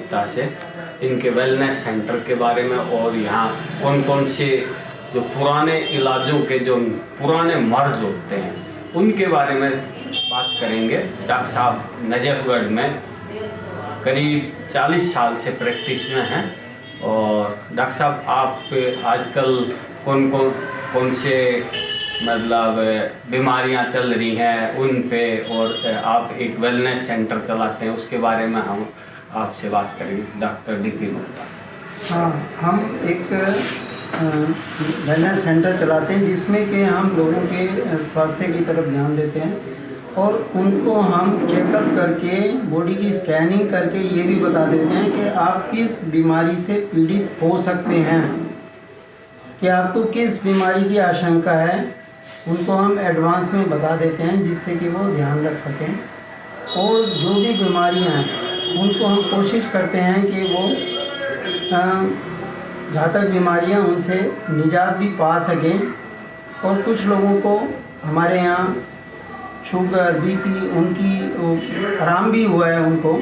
गुप्ता से इनके wellness centre के बारे में और यहाँ कौन कौन से जो पुराने इलाजों के जो पुराने मर्ज होते हैं उनके बारे में बात करेंगे। डॉक्टर साहब नजफगढ़ में करीब 40 साल से प्रैक्टिस में हैं। और डॉक्टर साहब आप आजकल कौन से मतलब बीमारियां चल रही हैं उन पे, और आप एक वेलनेस सेंटर चलाते हैं उसके बारे में हम आपसे बात करेंगे। Doctor DP Gupta. हाँ, हम एक वेलनेस सेंटर चलाते हैं जिसमें कि हम लोगों के स्वास्थ्य की तरफ ध्यान देते हैं और उनको हम चेकअप करके बॉडी की स्कैनिंग करके ये भी बता देते हैं कि आप किस बीमारी से पीड़ित हो सकते हैं, कि आपको किस बीमारी की आशंका है, उनको हम एडवांस में बता देते हैं जिससे कि वो ध्यान रख सकें। और जो भी बीमारियां हैं उनको हम कोशिश करते हैं कि वो घातक बीमारियां उनसे निजात भी पा सकें। और कुछ लोगों को हमारे यहाँ शुगर BP उनकी आराम भी हुआ है, उनको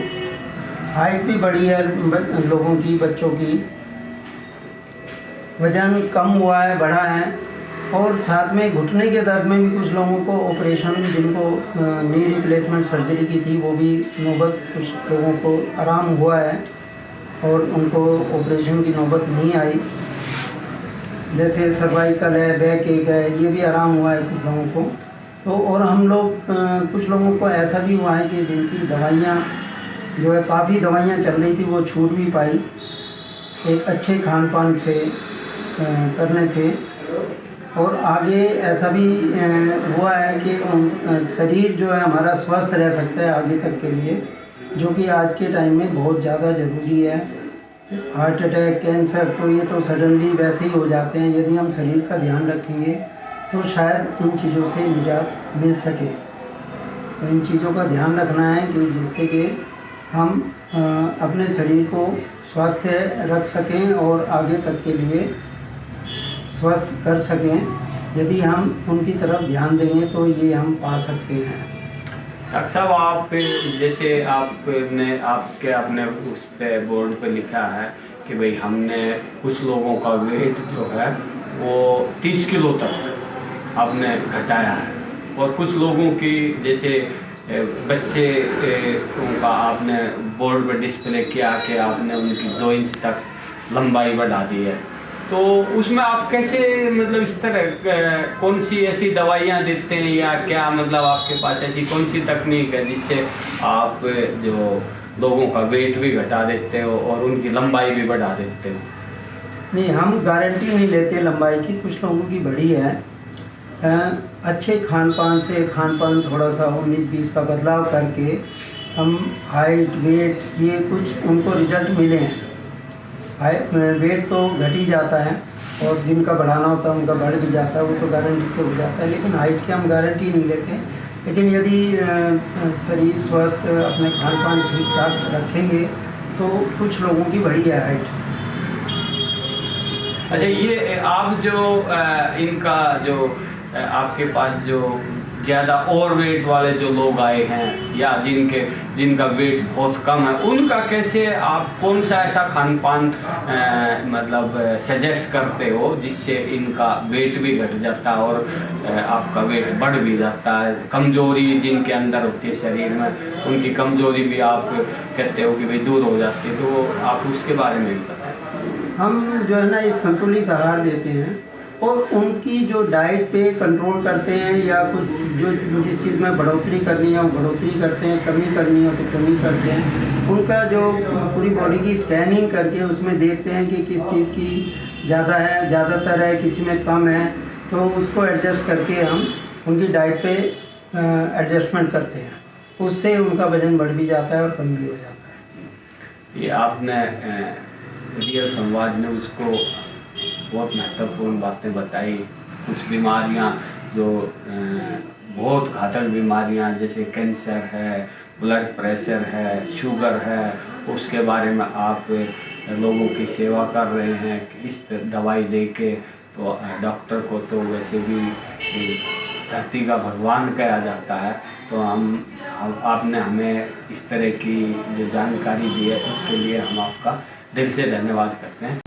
हाइट भी बढ़ी है लोगों की, बच्चों की वज़न कम हुआ है, बढ़ा है। और साथ में घुटने के दर्द में भी कुछ लोगों को ऑपरेशन, जिनको नी रिप्लेसमेंट सर्जरी की थी, वो भी नौबत कुछ लोगों को आराम हुआ है और उनको ऑपरेशन की नौबत नहीं आई। जैसे सर्वाइकल है, बैक एक है, ये भी आराम हुआ है कुछ लोगों को। तो और हम लोग कुछ लोगों को ऐसा भी हुआ है कि जिनकी दवाइयाँ जो है, काफ़ी दवाइयाँ चल रही थी, वो छूट भी पाई एक अच्छे खान पान से करने से। और आगे ऐसा भी हुआ है कि शरीर जो है हमारा स्वस्थ रह सकता है आगे तक के लिए, जो कि आज के टाइम में बहुत ज़्यादा ज़रूरी है। हार्ट अटैक, कैंसर तो ये तो सडनली वैसे ही हो जाते हैं। यदि हम शरीर का ध्यान रखेंगे तो शायद इन चीज़ों से निजात मिल सके। तो इन चीज़ों का ध्यान रखना है कि जिससे कि हम अपने शरीर को स्वस्थ रख सकें और आगे तक के लिए स्वस्थ कर सकें। यदि हम उनकी तरफ ध्यान देंगे तो ये हम पा सकते हैं। डॉक्टर साहब, आप जैसे आपने उस पे बोर्ड पे लिखा है कि भाई हमने कुछ लोगों का वेट जो है वो 30 किलो तक आपने घटाया है, और कुछ लोगों की जैसे बच्चे उनका आपने बोर्ड पे डिस्प्ले किया कि आपने उनकी 2 इंच तक लंबाई बढ़ा दी है। तो उसमें आप कैसे, मतलब इस तरह कौन सी ऐसी दवाइयाँ देते हैं या क्या, मतलब आपके पास ऐसी कौन सी तकनीक है जिससे आप जो लोगों का वेट भी घटा देते हो और उनकी लंबाई भी बढ़ा देते हो? नहीं, हम गारंटी नहीं लेते लंबाई की। कुछ लोगों की बड़ी है, अच्छे खान पान से, खान पान थोड़ा सा 19-20 का बदलाव करके हम हाइट, वेट, ये कुछ उनको रिजल्ट मिले हैं। वेट तो घट ही जाता है और जिनका बढ़ाना होता है उनका बढ़ भी जाता है, वो तो गारंटी से हो जाता है। लेकिन हाइट की हम गारंटी नहीं लेते। लेकिन यदि शरीर स्वस्थ, अपने खान पान ठीक ठाक रखेंगे तो कुछ लोगों की बढ़ी है हाइट। अच्छा, ये आप जो इनका जो आपके पास जो ज़्यादा ओवर वेट वाले जो लोग आए हैं या जिनका वेट बहुत कम है, उनका कैसे आप कौन सा ऐसा खान पान मतलब सजेस्ट करते हो जिससे इनका वेट भी घट जाता है और आपका वेट बढ़ भी जाता है? कमजोरी जिनके अंदर होती है शरीर में, उनकी कमजोरी भी आप कहते हो कि भाई दूर हो जाती है, तो आप उसके बारे में भी बताएं। हम जो है ना एक संतुलित आहार देते हैं और उनकी जो डाइट पे कंट्रोल करते हैं, या कुछ जो जिस चीज़ में बढ़ोतरी करनी है वो बढ़ोतरी करते हैं, कमी करनी है तो कमी करते हैं। उनका जो पूरी बॉडी की स्कैनिंग करके उसमें देखते हैं कि किस चीज़ की ज़्यादा है, ज़्यादातर है, किसी में कम है, तो उसको एडजस्ट करके हम उनकी डाइट पे एडजस्टमेंट करते हैं। उससे उनका वज़न बढ़ भी जाता है और कम भी हो जाता है। ये आपने रियल संवाद में उसको बहुत महत्वपूर्ण बातें बताई। कुछ बीमारियां जो बहुत घातक बीमारियां जैसे कैंसर है, ब्लड प्रेशर है, शुगर है, उसके बारे में आप लोगों की सेवा कर रहे हैं। इस दवाई दे के तो डॉक्टर को तो वैसे भी धरती का भगवान कहा जाता है। तो आपने हमें इस तरह की जो जानकारी दी है उसके लिए हम आपका दिल से धन्यवाद करते हैं।